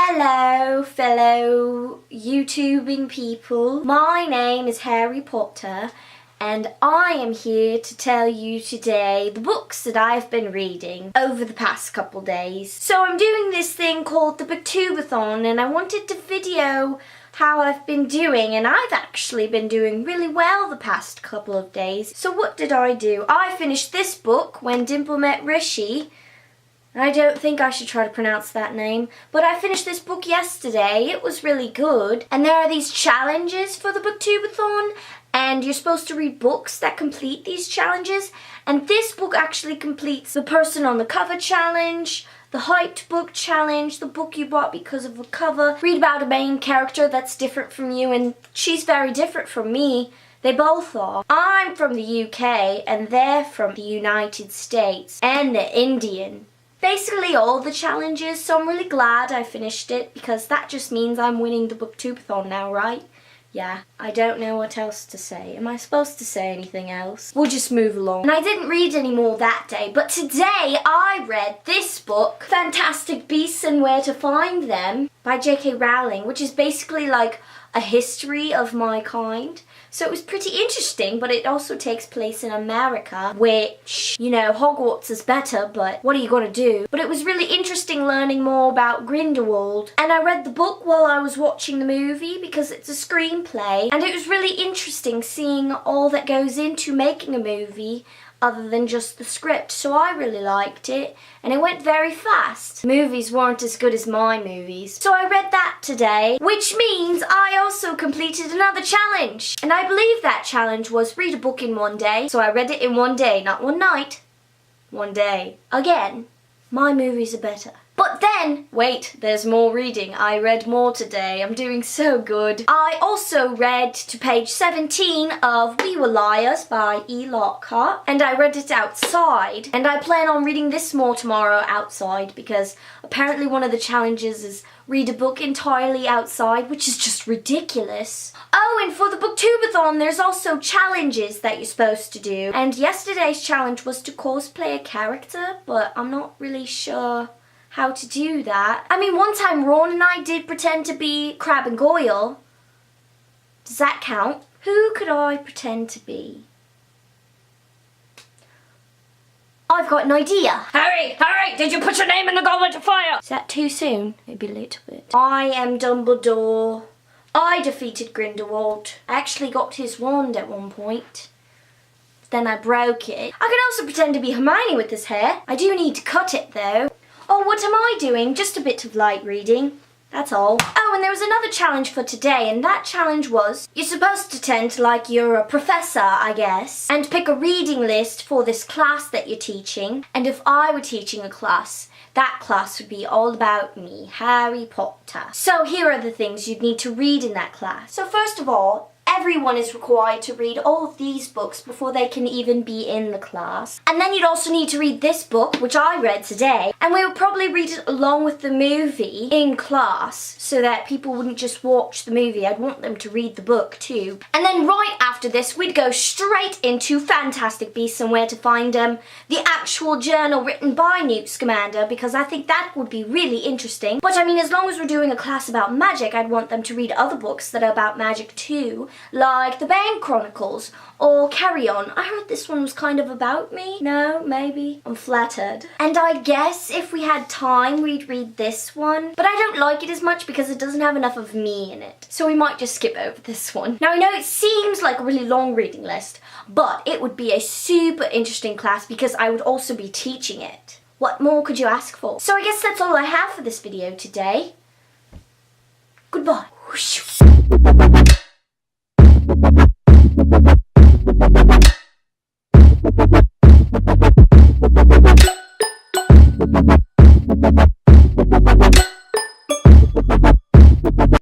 Hello, fellow YouTubing people. My name is Harry Potter, and I am here to tell you today the books that I've been reading over the past couple days. So I'm doing this thing called the Booktubeathon, and I wanted to video how I've been doing, and I've actually been doing really well the past couple of days. So what did I do? I finished this book, When Dimple Met Rishi. I don't think I should try to pronounce that name, but I finished this book yesterday. It was really good. And there are these challenges for the Booktubeathon, and you're supposed to read books that complete these challenges. And this book actually completes the person on the cover challenge, the hyped book challenge, the book you bought because of a cover. Read about a main character that's different from you, and she's very different from me. They both are. I'm from the UK, and they're from the United States, and they're Indian. Basically all the challenges, so I'm really glad I finished it because that just means I'm winning the Booktubeathon now, right? Yeah, I don't know what else to say. Am I supposed to say anything else? We'll just move along. And I didn't read any more that day, but today I read this book, Fantastic Beasts and Where to Find Them, by J.K. Rowling, which is basically like a history of my kind. So it was pretty interesting, but it also takes place in America, which, you know, Hogwarts is better, but what are you gonna do? But it was really interesting learning more about Grindelwald. And I read the book while I was watching the movie because it's a screenplay. And it was really interesting seeing all that goes into making a movie other than just the script. So I really liked it, and it went very fast. Movies weren't as good as my movies. So I read that today, which means I also completed another challenge. And I believe that challenge was read a book in one day. So I read it in one day, not one night. One day. Again, my movies are better. But then, wait, there's more reading. I read more today. I'm doing so good. I also read to page 17 of We Were Liars by E. Lockhart, and I read it outside. And I plan on reading this more tomorrow outside because apparently one of the challenges is read a book entirely outside, which is just ridiculous. Oh, and for the Booktubeathon, there's also challenges that you're supposed to do. And yesterday's challenge was to cosplay a character, but I'm not really sure how to do that. I mean, one time Ron and I did pretend to be Crab and Goyle. Does that count? Who could I pretend to be? I've got an idea. Harry! Harry! Did you put your name in the goblet of fire? Is that too soon? Maybe a little bit. I am Dumbledore. I defeated Grindelwald. I actually got his wand at one point. Then I broke it. I could also pretend to be Hermione with this hair. I do need to cut it though. Oh, what am I doing? Just a bit of light reading. That's all. Oh, and there was another challenge for today, and that challenge was you're supposed to pretend like you're a professor, I guess, and pick a reading list for this class that you're teaching. And if I were teaching a class, that class would be all about me, Harry Potter. So here are the things you'd need to read in that class. So first of all, everyone is required to read all of these books before they can even be in the class. And then you'd also need to read this book, which I read today, and we would probably read it along with the movie in class so that people wouldn't just watch the movie. I'd want them to read the book too. And then right after this, we'd go straight into Fantastic Beasts and Where to Find Them, the actual journal written by Newt Scamander, because I think that would be really interesting. But I mean, as long as we're doing a class about magic, I'd want them to read other books that are about magic too, like The Bane Chronicles or Carry On. I heard this one was kind of about me. No, maybe. I'm flattered. And I guess if we had time, we'd read this one. But I don't like it as much because it doesn't have enough of me in it. So we might just skip over this one. Now I know it seems like a really long reading list, but it would be a super interesting class because I would also be teaching it. What more could you ask for? So I guess that's all I have for this video today. Goodbye.